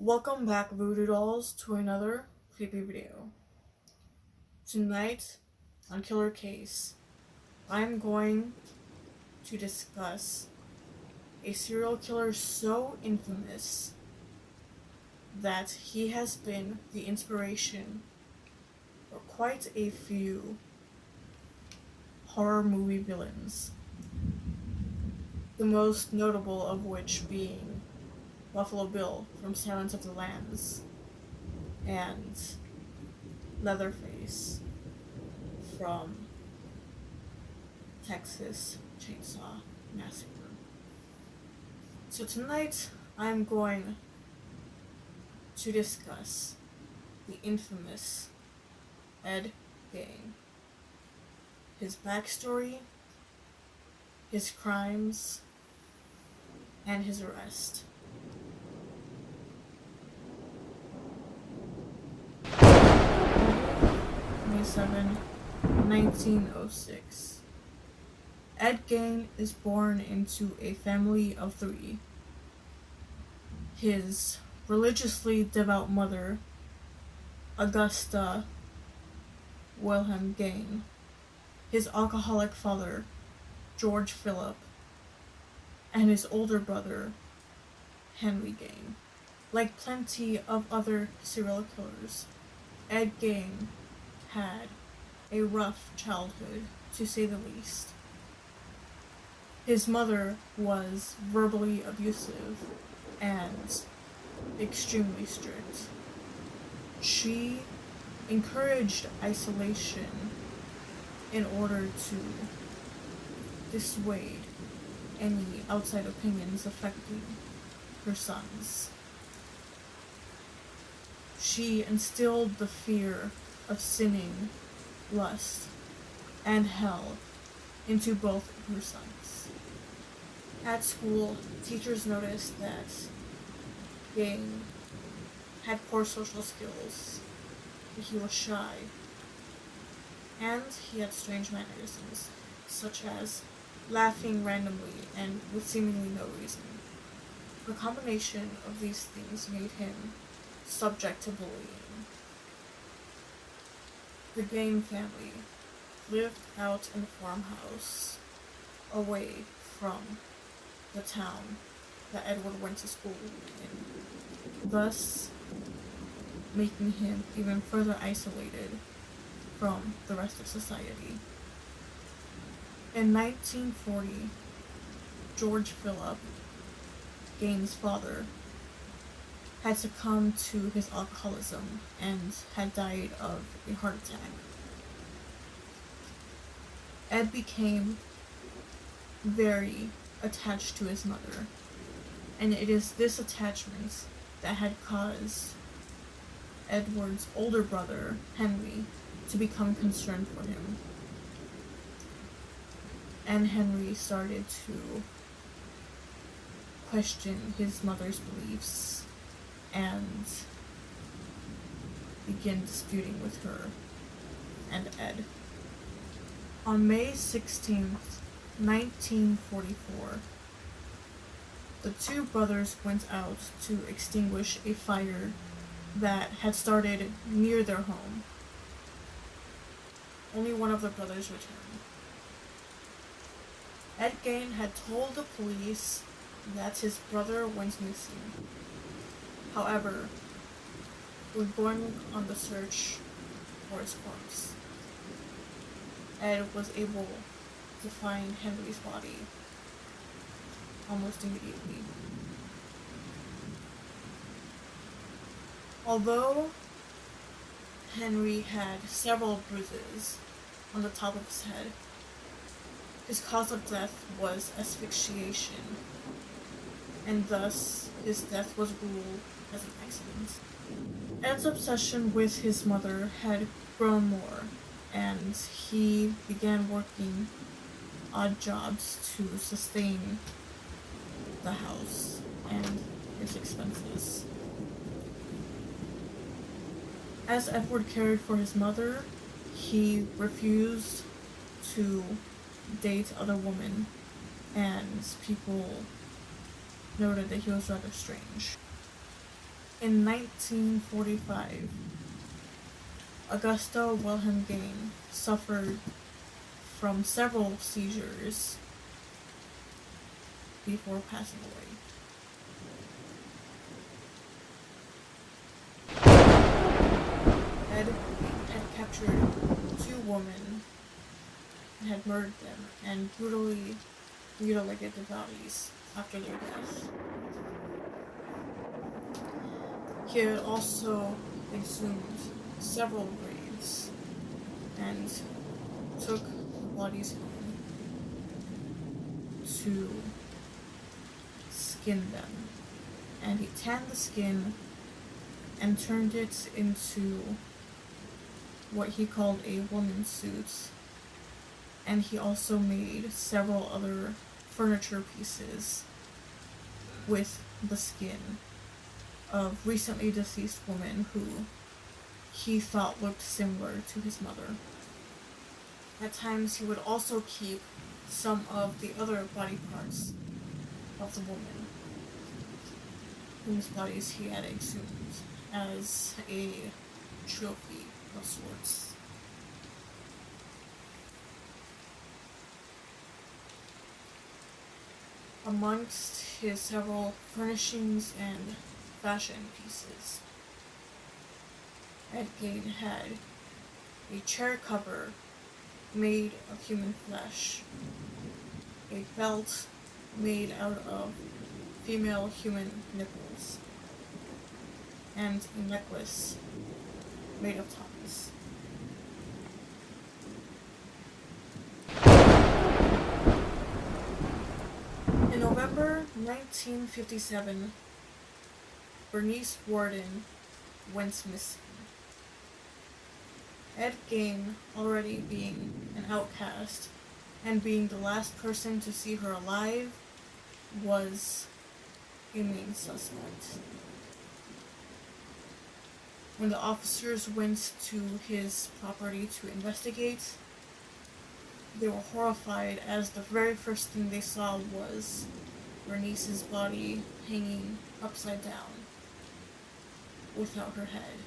Welcome back, Voodoo Dolls, to another creepy video. Tonight, on Killer Case, I'm going to discuss a serial killer so infamous that he has been the inspiration for quite a few horror movie villains. The most notable of which being Buffalo Bill from Silence of the Lambs and Leatherface from Texas Chainsaw Massacre. So tonight I'm going to discuss the infamous Ed Gein, his backstory, his crimes, and his arrest. 1906. Ed Gein is born into a family of three. His religiously devout mother, Augusta Wilhelm Gein, his alcoholic father, George Philip, and his older brother, Henry Gein. Like plenty of other serial killers, Ed Gein had a rough childhood, to say the least. His mother was verbally abusive and extremely strict. She encouraged isolation in order to dissuade any outside opinions affecting her sons. She instilled the fear of sinning, lust, and hell into both of her sons. At school, teachers noticed that Gein had poor social skills, he was shy, and he had strange mannerisms, such as laughing randomly and with seemingly no reason. The combination of these things made him subject to bullying. The Gein family lived out in a farmhouse away from the town that Edward went to school in, thus making him even further isolated from the rest of society. In 1940, George Philip, Gein's father, had succumbed to his alcoholism and had died of a heart attack. Ed became very attached to his mother, and it is this attachment that had caused Edward's older brother, Henry, to become concerned for him. And Henry started to question his mother's beliefs and begin disputing with her and Ed. On May 16th, 1944, the two brothers went out to extinguish a fire that had started near their home. Only one of the brothers returned. Ed Gein had told the police that his brother went missing. However, when going on the search for his corpse, Ed was able to find Henry's body almost immediately. Although Henry had several bruises on the top of his head, his cause of death was asphyxiation, and thus his death was ruled as an accident. Ed's obsession with his mother had grown more, and he began working odd jobs to sustain the house and his expenses. As Edward cared for his mother, he refused to date other women, and people noted that he was rather strange. In 1945, Augusta Wilhelm Gein suffered from several seizures before passing away. Ed had captured two women and had murdered them and brutally mutilated their bodies after their death. He had also exhumed several graves and took the bodies home to skin them. And he tanned the skin and turned it into what he called a woman's suit. And he also made several other furniture pieces with the skin of recently deceased women who he thought looked similar to his mother. At times, he would also keep some of the other body parts of the woman whose bodies he had exhumed as a trophy of sorts. Amongst his several furnishings and fashion pieces, Ed Gein had a chair cover made of human flesh, a belt made out of female human nipples, and a necklace made of tongues. In November 1957, Bernice Worden went missing. Ed Gein, already being an outcast and being the last person to see her alive, was a main suspect. When the officers went to his property to investigate, they were horrified as the very first thing they saw was Bernice's body hanging upside down without her head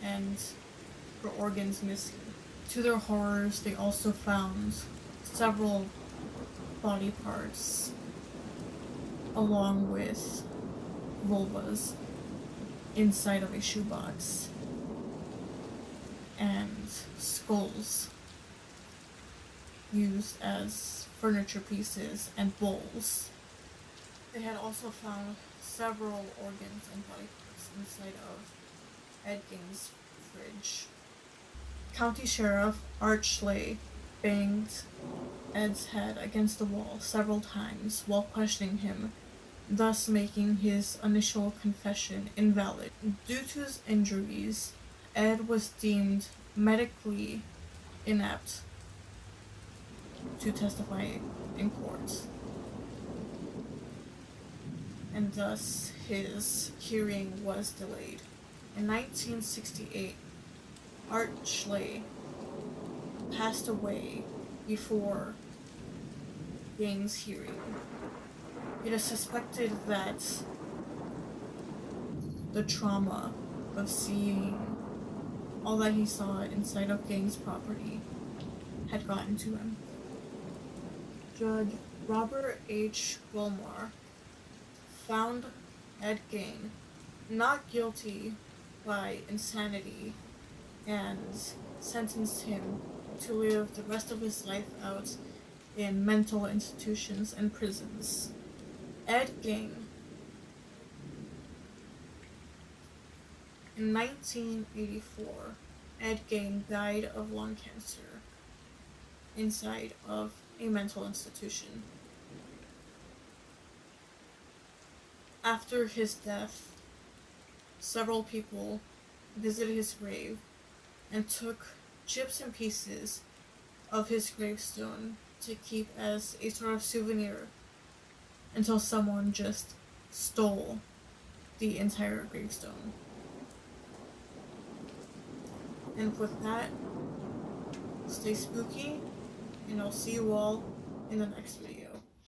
and her organs missing. To their horrors, they also found several body parts along with vulvas inside of a shoebox and skulls used as furniture pieces and bowls. They had also found several organs and body parts inside of Ed Gein's fridge. County Sheriff Art Schley banged Ed's head against the wall several times while questioning him, thus making his initial confession invalid. Due to his injuries, Ed was deemed medically inept to testify in court, and thus his hearing was delayed. In 1968, Art Schley passed away before Gein's hearing. It is suspected that the trauma of seeing all that he saw inside of Gein's property had gotten to him. Judge Robert H. Wilmore found Ed Gein not guilty by insanity and sentenced him to live the rest of his life out in mental institutions and prisons. Ed Gein. In 1984, Ed Gein died of lung cancer inside of a mental institution. After his death, several people visited his grave and took chips and pieces of his gravestone to keep as a sort of souvenir until someone just stole the entire gravestone. And with that, stay spooky, and I'll see you all in the next video.